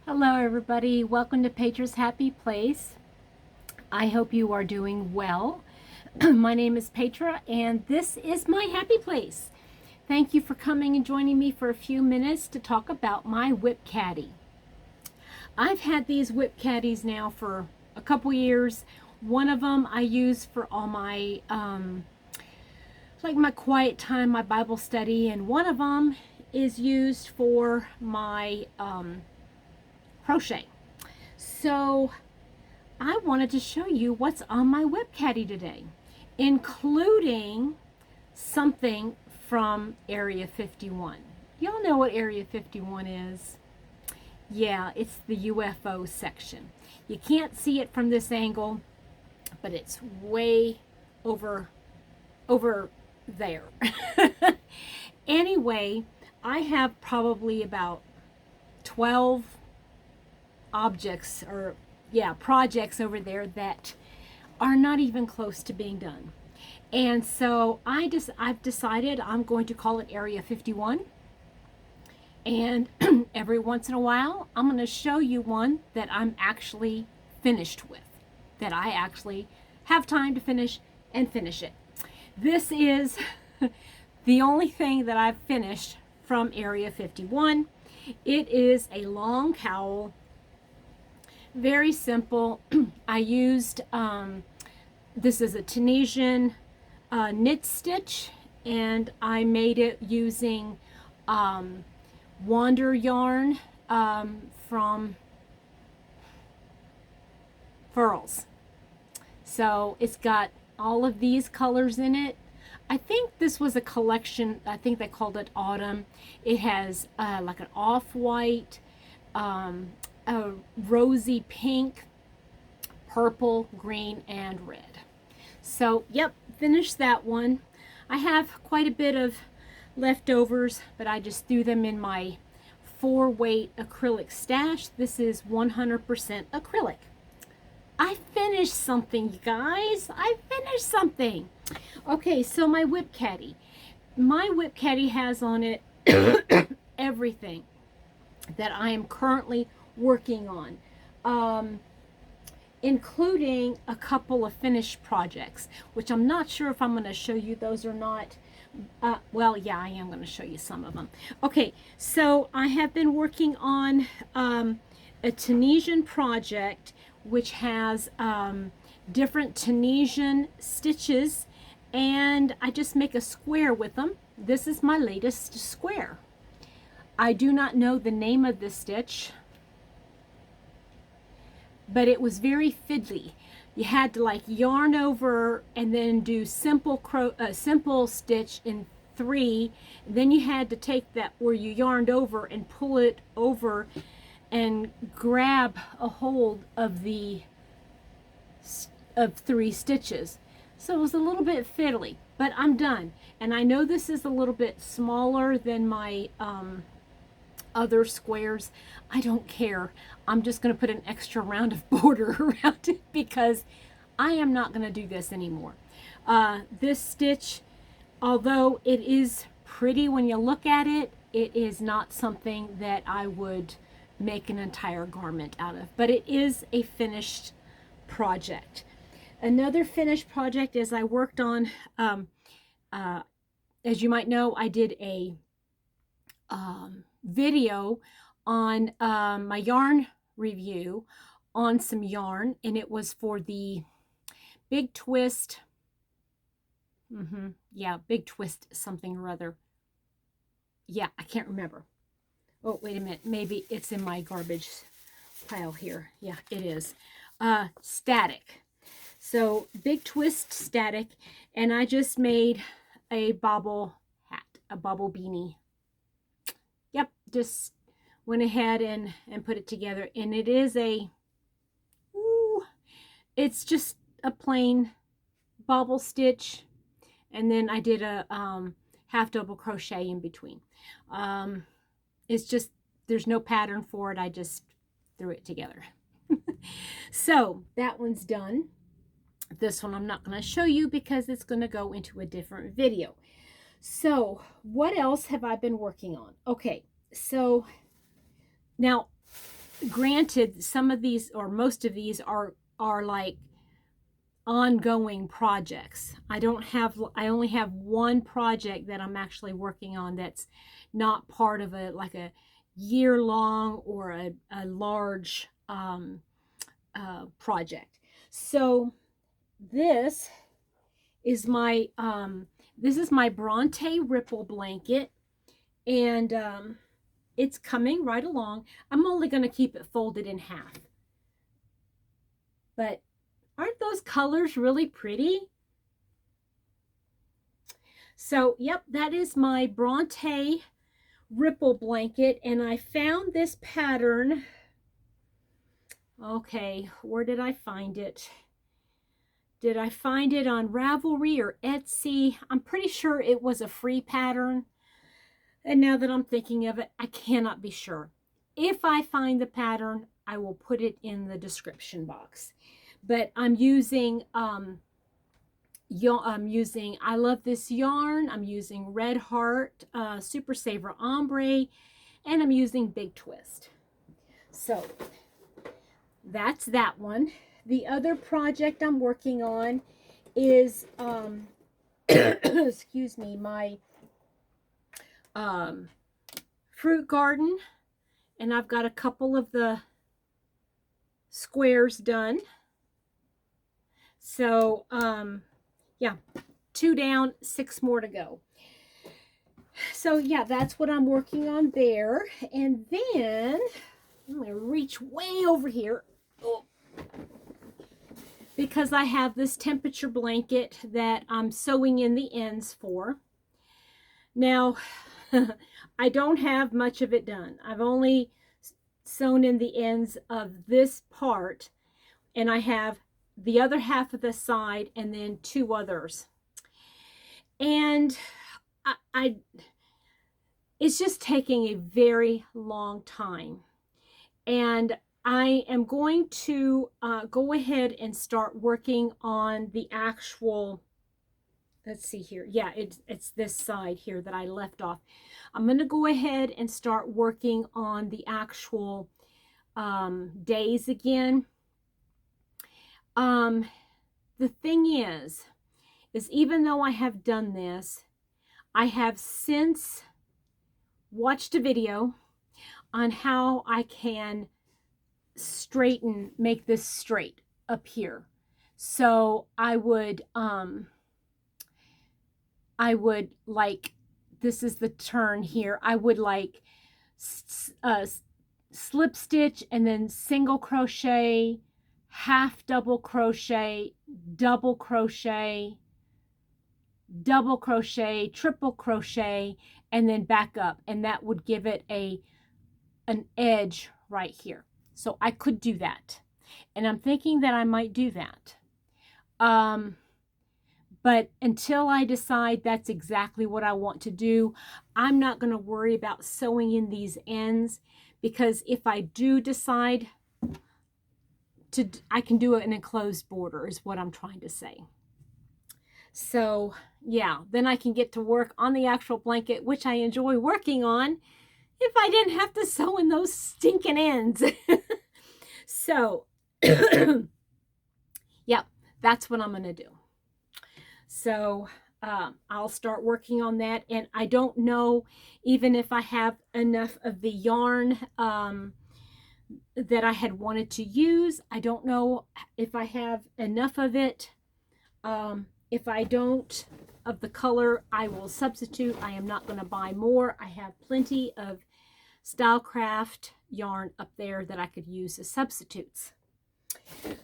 Hello everybody, welcome to Petra's Happy Place. I hope you are doing well. My name is Petra and this is my happy place. Thank you for coming and joining me for a few minutes to talk about my WIP Caddy. I've had these WIP Caddies now for a couple years. One of them I use for all my like my quiet time, my Bible study, and one of them is used for my crochet. So I wanted to show you what's on my WIP Caddy today, including something from Area 51. Y'all know what Area 51 is? Yeah, it's the UFO section. You can't see it from this angle, but it's way over there. Anyway, I have probably about 12 projects over there that are not even close to being done. And so I've decided I'm going to call it Area 51. And every once in a while, I'm going to show you one that I'm actually finished with, that I actually have time to finish and finish it. This is the only thing that I've finished from Area 51. It is a long cowl. Very simple. I used, this is a Tunisian knit stitch, and I made it using Wander yarn from Furls. So it's got all of these colors in it. I think this was a collection. I think they called it Autumn. It has like an off-white, a rosy pink, purple, green, and red. So, yep, finished that one. I have quite a bit of leftovers, but I just threw them in my 4-weight acrylic stash. This is 100% acrylic. I finished something, you guys. I finished something. Okay, so my WIP Caddy. My WIP Caddy has on it everything that I am currently working on, including a couple of finished projects, which I'm not sure if I'm going to show you those or not. Well, yeah, I am going to show you some of them. Okay, so I have been working on a Tunisian project which has different Tunisian stitches, and I just make a square with them. This is my latest square. I do not know the name of this stitch, but it was very fiddly. You had to like yarn over and then do simple stitch in 3. Then you had to take that where you yarned over and pull it over and grab a hold of the 3 stitches. So it was a little bit fiddly, but I'm done. And I know this is a little bit smaller than my other squares. I don't care. I'm just going to put an extra round of border around it because I am not going to do this anymore. This stitch, although it is pretty when you look at it, it is not something that I would make an entire garment out of, but it is a finished project. Another finished project is I worked on, as you might know, I did a video on my yarn review on some yarn, and it was for the Big Twist, Big Twist something or other. Yeah, I can't remember. Oh, wait a minute, maybe it's in my garbage pile here. Yeah, it is. Static. So Big Twist static, and I just made a bobble hat, a bobble beanie. Yep, just went ahead and put it together, and it is it's just a plain bobble stitch, and then I did a half double crochet in between. It's just, there's no pattern for it. I just threw it together. So that one's done. This one I'm not going to show you because it's going to go into a different video. So what else have I been working on? Okay, so now granted, some of these or most of these are like ongoing projects. I only have one project that I'm actually working on that's not part of a year long or a large project. So this is my Bronte ripple blanket, and it's coming right along. I'm only going to keep it folded in half, but aren't those colors really pretty? So, yep, that is my Bronte ripple blanket, and I found this pattern. Okay, where did I find it? Did I find it on Ravelry or Etsy? I'm pretty sure it was a free pattern. And now that I'm thinking of it, I cannot be sure. If I find the pattern, I will put it in the description box. But I'm using I love this yarn. I'm using Red Heart Super Saver Ombre, and I'm using Big Twist. So that's that one. The other project I'm working on is excuse me, my fruit garden, and I've got a couple of the squares done. So yeah, 2 down, 6 more to go. So yeah, that's what I'm working on there. And then I'm gonna reach way over here. Oh, because I have this temperature blanket that I'm sewing in the ends for. Now, I don't have much of it done. I've only sewn in the ends of this part, and I have the other half of the side and then 2 others. And it's just taking a very long time. And I am going to go ahead and start working on the actual, let's see here. Yeah, it's this side here that I left off. I'm going to go ahead and start working on the actual days again. The thing is even though I have done this, I have since watched a video on how I can make this straight up here. So I would like, this is the turn here, I would like slip stitch and then single crochet, half double crochet, double crochet, double crochet, triple crochet, and then back up, and that would give it an edge right here. So I could do that, and I'm thinking that I might do that. But until I decide that's exactly what I want to do, I'm not going to worry about sewing in these ends, because if I do decide to, I can do it in a closed border is what I'm trying to say. So yeah, then I can get to work on the actual blanket, which I enjoy working on, if I didn't have to sew in those stinking ends. So yep, that's what I'm going to do. So I'll start working on that, and I don't know even if I have enough of the yarn that I had wanted to use. I don't know if I have enough of it. If I don't, of the color, I will substitute. I am not going to buy more. I have plenty of Stylecraft yarn up there that I could use as substitutes.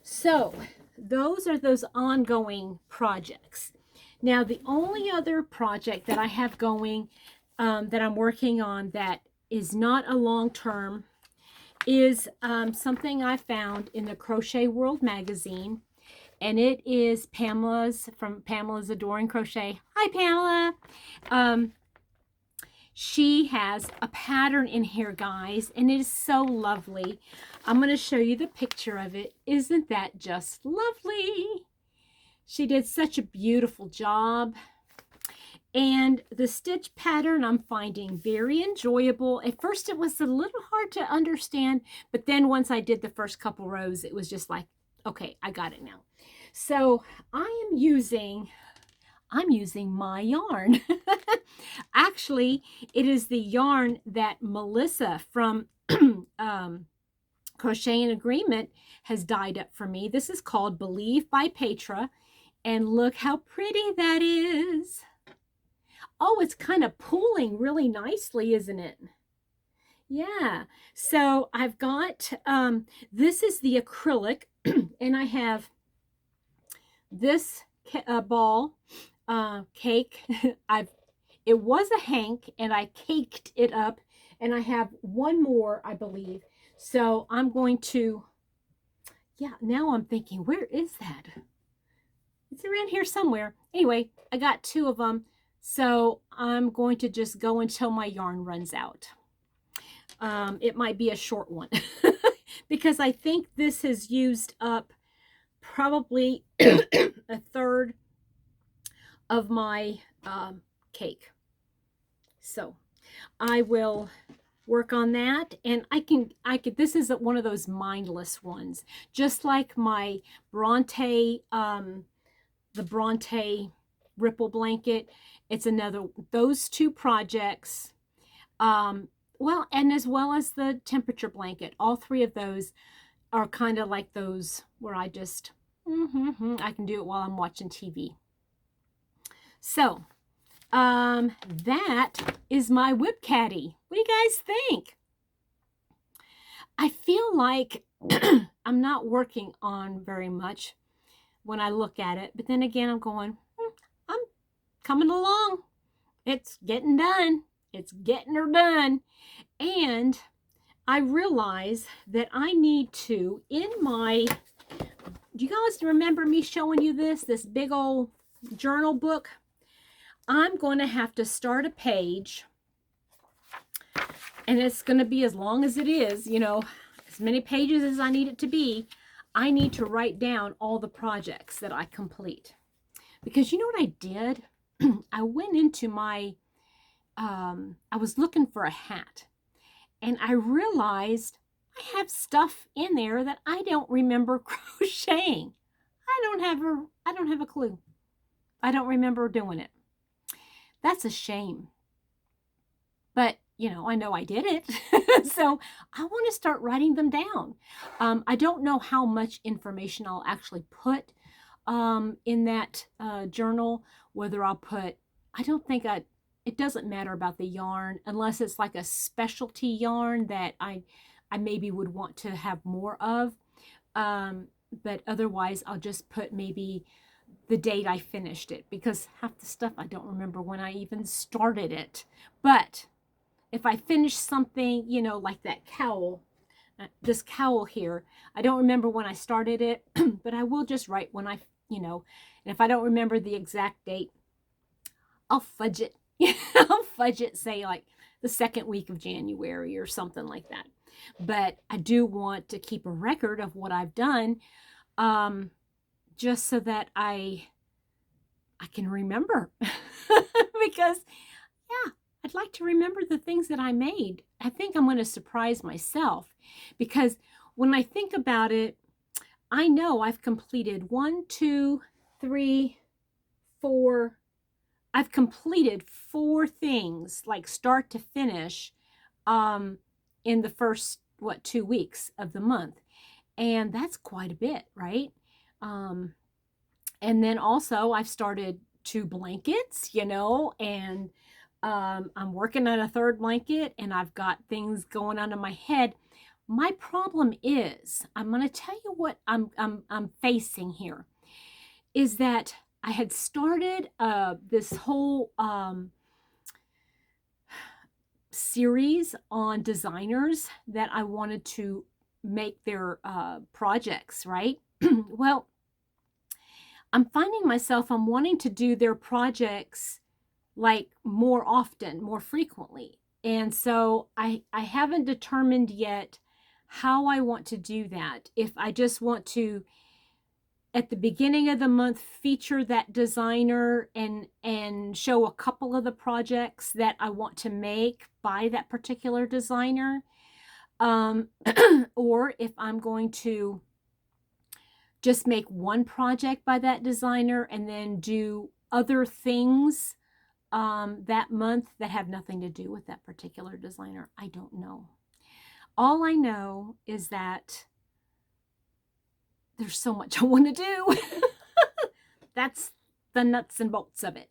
So those are those ongoing projects. Now, the only other project that I have going that I'm working on that is not a long-term is something I found in the Crochet World magazine. And it is Pamela's, from Pamela's Adoring Crochet. Hi, Pamela. She has a pattern in here, guys, and it is so lovely. I'm going to show you the picture of it. Isn't that just lovely? She did such a beautiful job. And the stitch pattern I'm finding very enjoyable. At first it was a little hard to understand, but then once I did the first couple rows, it was just like, okay, I got it now. So I'm using my yarn. Actually, it is the yarn that Melissa from Crochet in Agreement has dyed up for me. This is called Believe by Petra, and look how pretty that is. Oh, it's kind of pooling really nicely, isn't it? Yeah. So I've got, this is the acrylic, and I have this ball cake. It was a hank, and I caked it up, and I have one more, I believe. So I'm going to, yeah, now I'm thinking, where is that? It's around here somewhere. Anyway, I got two of them. So I'm going to just go until my yarn runs out. It might be a short one because I think this has used up probably a third of my cake. So I will work on that, and I could, this is one of those mindless ones, just like my Bronte, the Bronte ripple blanket. It's another, those two projects, well, and as well as the temperature blanket, all three of those are kind of like those where I just, I can do it while I'm watching TV. So, that is my WIP Caddy. What do you guys think? I feel like I'm not working on very much when I look at it, but then again, I'm going, I'm coming along. It's getting done. It's getting her done. And I realize that I need to, in my, do you guys remember me showing you this big old journal book? I'm going to have to start a page, and it's going to be as long as it is, you know, as many pages as I need it to be. I need to write down all the projects that I complete. Because you know what I did? I went into my, I was looking for a hat, and I realized I have stuff in there that I don't remember crocheting. I don't have a clue. I don't remember doing it. That's a shame. But, you know I did it. So I want to start writing them down. I don't know how much information I'll actually put in that journal, whether I'll put, I don't think it doesn't matter about the yarn unless it's like a specialty yarn that I maybe would want to have more of. But otherwise I'll just put maybe the date I finished it, because half the stuff I don't remember when I even started it. But if I finish something, you know, like that cowl, this cowl here, I don't remember when I started it, but I will just write when I, you know, and if I don't remember the exact date, I'll fudge it. I'll fudge it, say like the second week of January or something like that. But I do want to keep a record of what I've done, just so that I can remember. Because, yeah, I'd like to remember the things that I made. I think I'm going to surprise myself, because when I think about it, I know I've completed 1, 2, 3, 4. I've completed 4 things, like start to finish, in the first, 2 weeks of the month. And that's quite a bit, right? And then also I've started 2 blankets, you know, and I'm working on a 3rd blanket, and I've got things going on in my head. My problem is, I'm going to tell you what I'm facing here, is that I had started this whole series on designers that I wanted to make their projects, right? Well, I'm finding myself, I'm wanting to do their projects like more often, more frequently. And so I haven't determined yet how I want to do that. If I just want to at the beginning of the month feature that designer and show a couple of the projects that I want to make by that particular designer. Or if I'm going to just make one project by that designer and then do other things that month that have nothing to do with that particular designer. I don't know. All I know is that there's so much I want to do. That's the nuts and bolts of it.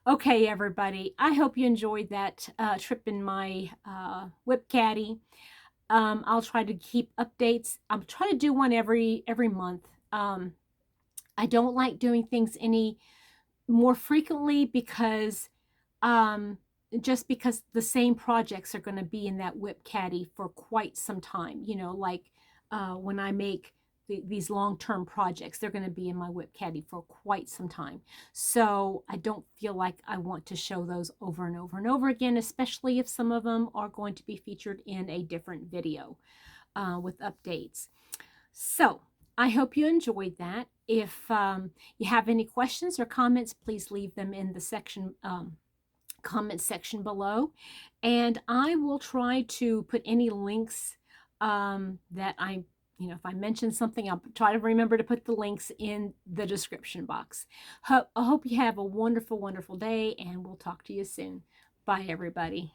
Okay, everybody. I hope you enjoyed that trip in my WIP Caddy. I'll try to keep updates. I'll try to do one every month. I don't like doing things any more frequently because just because the same projects are going to be in that WIP Caddy for quite some time. You know, like when I make these long-term projects, they're going to be in my WIP Caddy for quite some time. So I don't feel like I want to show those over and over and over again, especially if some of them are going to be featured in a different video with updates. So I hope you enjoyed that. If you have any questions or comments, please leave them in the section comment section below, and I will try to put any links that if I mention something, I'll try to remember to put the links in the description box. I hope you have a wonderful, wonderful day, and we'll talk to you soon. Bye, everybody.